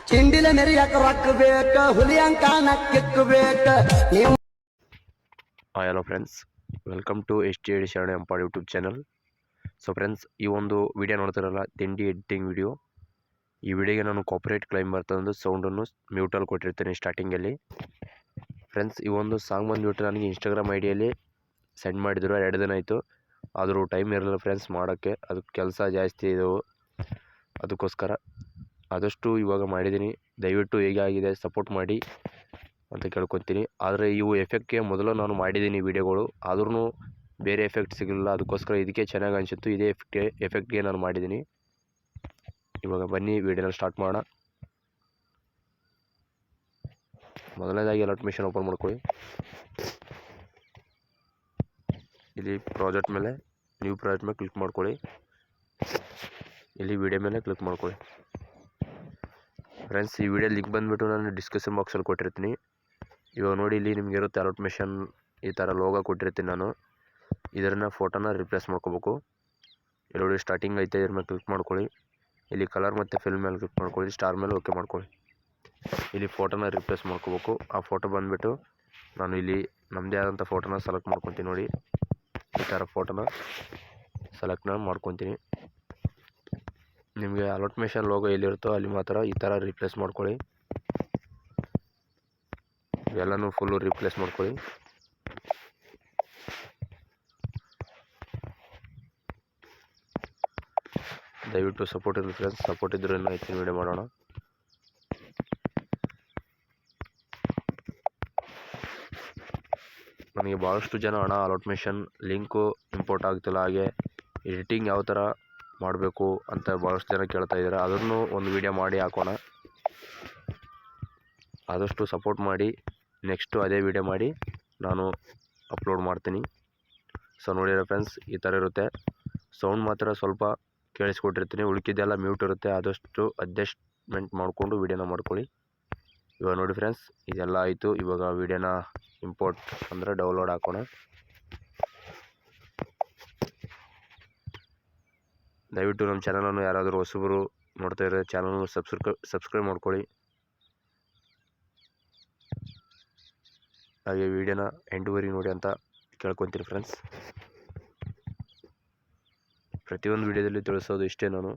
ಚಿಂಡಿಲ ಮೆರಿಯಕ ರೊಕ್ಕ ಬೇಕ ಹುಲಿಯಂಕ ನಕ್ಕಿಕ್ಕಬೇಕ ನೀವು. Hello friends, welcome to STD Sharana ಎಂಪಾಡ್ ಯೂಟ್ಯೂಬ್ ಚಾನಲ್. ಸೊ ಫ್ರೆಂಡ್ಸ್, ಈ ಒಂದು ವಿಡಿಯೋ ನೋಡ್ತಿರಲ್ಲ, ತಿಂಡಿ ಎಡಿಟಿಂಗ್ ವಿಡಿಯೋ. ಈ ವಿಡಿಯೋಗೆ ನಾನು ಕಾಪರೇಟ್ ಕ್ಲೈಮ್ ಬರ್ತಂದು ಸೌಂಡನ್ನು ಮ್ಯೂಟಲ್ಲಿ ಕೊಟ್ಟಿರ್ತೀನಿ ಸ್ಟಾರ್ಟಿಂಗಲ್ಲಿ. ಫ್ರೆಂಡ್ಸ್, ಈ ಒಂದು ಸಾಂಗ್ ಬಂದುಬಿಟ್ಟು ನನಗೆ ಇನ್ಸ್ಟಾಗ್ರಾಮ್ ಐಡಿಯಲ್ಲಿ ಸೆಂಡ್ ಮಾಡಿದ್ರು 2 ದಿನ ಆಯಿತು. ಆದರೂ ಟೈಮ್ ಇರಲಿಲ್ಲ ಫ್ರೆಂಡ್ಸ್ ಮಾಡೋಕ್ಕೆ, ಅದಕ್ಕೆ ಕೆಲಸ ಜಾಸ್ತಿ ಇದ್ದವು. ಅದಕ್ಕೋಸ್ಕರ ಆದಷ್ಟು ಇವಾಗ ಮಾಡಿದ್ದೀನಿ. ದಯವಿಟ್ಟು ಹೇಗೆ ಆಗಿದೆ ಸಪೋರ್ಟ್ ಮಾಡಿ ಅಂತ ಕೇಳ್ಕೊತೀನಿ. ಆದರೆ ಇವು ಎಫೆಕ್ಟ್ಗೆ ಮೊದಲು ನಾನು ಮಾಡಿದ್ದೀನಿ ವೀಡಿಯೋಗಳು, ಆದ್ರೂ ಬೇರೆ ಎಫೆಕ್ಟ್ ಸಿಗಲಿಲ್ಲ. ಅದಕ್ಕೋಸ್ಕರ ಇದಕ್ಕೆ ಚೆನ್ನಾಗಿ ಅನಿಸಿತ್ತು, ಇದೇ ಎಫೆಕ್ಟ್ಗೆ ನಾನು ಮಾಡಿದ್ದೀನಿ. ಇವಾಗ ಬನ್ನಿ ವೀಡಿಯೋನ ಸ್ಟಾರ್ಟ್ ಮಾಡೋಣ. ಮೊದಲನೇದಾಗಿ ಅಲರ್ಟ್ ಮಿಷನ್ ಓಪನ್ ಮಾಡ್ಕೊಳ್ಳಿ. ಇಲ್ಲಿ ಪ್ರಾಜೆಕ್ಟ್ ಮೇಲೆ ನ್ಯೂ ಪ್ರಾಜೆಕ್ಟ್ ಮೇಲೆ ಕ್ಲಿಕ್ ಮಾಡ್ಕೊಳ್ಳಿ. ಇಲ್ಲಿ ವಿಡಿಯೋ ಮೇಲೆ ಕ್ಲಿಕ್ ಮಾಡ್ಕೊಳ್ಳಿ. ಫ್ರೆಂಡ್ಸ್, ಈ ವಿಡಿಯೋ ಲಿಂಕ್ ಬಂದುಬಿಟ್ಟು ನಾನು ಡಿಸ್ಕ್ರಿಪ್ಷನ್ ಬಾಕ್ಸಲ್ಲಿ ಕೊಟ್ಟಿರ್ತೀನಿ. ಇವಾಗ ನೋಡಿ, ಇಲ್ಲಿ ನಿಮ್ಗೆ ಇರುತ್ತೆ ಅಲರ್ಟ್ ಮಿಷನ್, ಈ ಥರ ಲೋಗೋ ಕೊಟ್ಟಿರ್ತೀನಿ ನಾನು. ಇದನ್ನು ಫೋಟೋನ ರಿಪ್ಲೇಸ್ ಮಾಡ್ಕೋಬೇಕು. ಇಲ್ಲಿ ನೋಡಿ ಸ್ಟಾರ್ಟಿಂಗ್ ಐತೆ, ಇದ್ರ ಮೇಲೆ ಕ್ಲಿಕ್ ಮಾಡ್ಕೊಳ್ಳಿ. ಇಲ್ಲಿ ಕಲರ್ ಮತ್ತು ಫಿಲ್ ಮೇಲೆ ಕ್ಲಿಕ್ ಮಾಡ್ಕೊಳ್ಳಿ, ಸ್ಟಾರ್ ಮೇಲೆ ಓಕೆ ಮಾಡ್ಕೊಳ್ಳಿ. ಇಲ್ಲಿ ಫೋಟೋನ ರಿಪ್ಲೇಸ್ ಮಾಡ್ಕೋಬೇಕು. ಆ ಫೋಟೋ ಬಂದುಬಿಟ್ಟು ನಾನು ಇಲ್ಲಿ ನಮ್ಮದೇ ಆದಂಥ ಫೋಟೋನ ಸೆಲೆಕ್ಟ್ ಮಾಡ್ಕೊತೀನಿ. ನೋಡಿ, ಈ ಥರ ಫೋಟೋನ ಸೆಲೆಕ್ಟ್ನ ಮಾಡ್ಕೊತೀನಿ. ನಿಮಗೆ ಅಲರ್ಟ್ ಮಿಷನ್ ಲೋಗೋ ಎಲ್ಲಿರುತ್ತೋ ಅಲ್ಲಿ ಮಾತ್ರ ಈ ಥರ ರಿಪ್ಲೇಸ್ ಮಾಡ್ಕೊಳ್ಳಿ. ಎಲ್ಲನೂ ಫುಲ್ಲು ರಿಪ್ಲೇಸ್ ಮಾಡ್ಕೊಳ್ಳಿ. ದಯವಿಟ್ಟು ಸಪೋರ್ಟ್ ಇರಲಿ ಫ್ರೆಂಡ್ಸ್, ಸಪೋರ್ಟ್ ಇದ್ರೂ ಇನ್ನೂ ಹೆಚ್ಚಿನ ವೀಡಿಯೋ ಮಾಡೋಣ. ನನಗೆ ಭಾಳಷ್ಟು ಜನ ಅಲರ್ಟ್ ಮಿಷನ್ ಲಿಂಕು ಇಂಪೋರ್ಟ್ ಆಗ್ತಿಲ್ಲ, ಹಾಗೆ ಎಡಿಟಿಂಗ್ ಯಾವ ಥರ ಮಾಡಬೇಕು ಅಂತ ಭಾಳಷ್ಟು ಜನ ಕೇಳ್ತಾ ಇದ್ದಾರೆ. ಅದನ್ನು ಒಂದು ವೀಡಿಯೋ ಮಾಡಿ ಹಾಕೋಣ. ಆದಷ್ಟು ಸಪೋರ್ಟ್ ಮಾಡಿ. ನೆಕ್ಸ್ಟು ಅದೇ ವೀಡಿಯೋ ಮಾಡಿ ನಾನು ಅಪ್ಲೋಡ್ ಮಾಡ್ತೀನಿ. ಸೊ ನೋಡಿರೋ ಫ್ರೆಂಡ್ಸ್, ಈ ಥರ ಇರುತ್ತೆ. ಸೌಂಡ್ ಮಾತ್ರ ಸ್ವಲ್ಪ ಕೇಳಿಸ್ಕೊಟ್ಟಿರ್ತೀನಿ, ಉಳ್ಕಿದ್ದೆಲ್ಲ ಮ್ಯೂಟ್ ಇರುತ್ತೆ. ಆದಷ್ಟು ಅಡ್ಜಸ್ಟ್ಮೆಂಟ್ ಮಾಡಿಕೊಂಡು ವೀಡಿಯೋನ ಮಾಡ್ಕೊಳ್ಳಿ. ಇವಾಗ ನೋಡಿ ಫ್ರೆಂಡ್ಸ್, ಇದೆಲ್ಲ ಆಯಿತು. ಇವಾಗ ವೀಡಿಯೋನ ಇಂಪೋರ್ಟ್ ಅಂದರೆ ಡೌನ್ಲೋಡ್ ಹಾಕೋಣ. ದಯವಿಟ್ಟು ನಮ್ಮ ಚಾನಲನ್ನು ಯಾರಾದರೂ ಹೊಸಬರು ನೋಡ್ತಾ ಇರೋ ಚಾನಲ್ನ ಸಬ್ಸ್ಕ್ರೈಬ್ ಮಾಡ್ಕೊಳ್ಳಿ. ಹಾಗೆ ವೀಡಿಯೋನ ಎಂಟುವರೆಗೆ ನೋಡಿ ಅಂತ ಕೇಳ್ಕೊತೀನಿ ಫ್ರೆಂಡ್ಸ್. ಪ್ರತಿಯೊಂದು ವೀಡಿಯೋದಲ್ಲಿ ತಿಳಿಸೋದು ಇಷ್ಟೇ ನಾನು.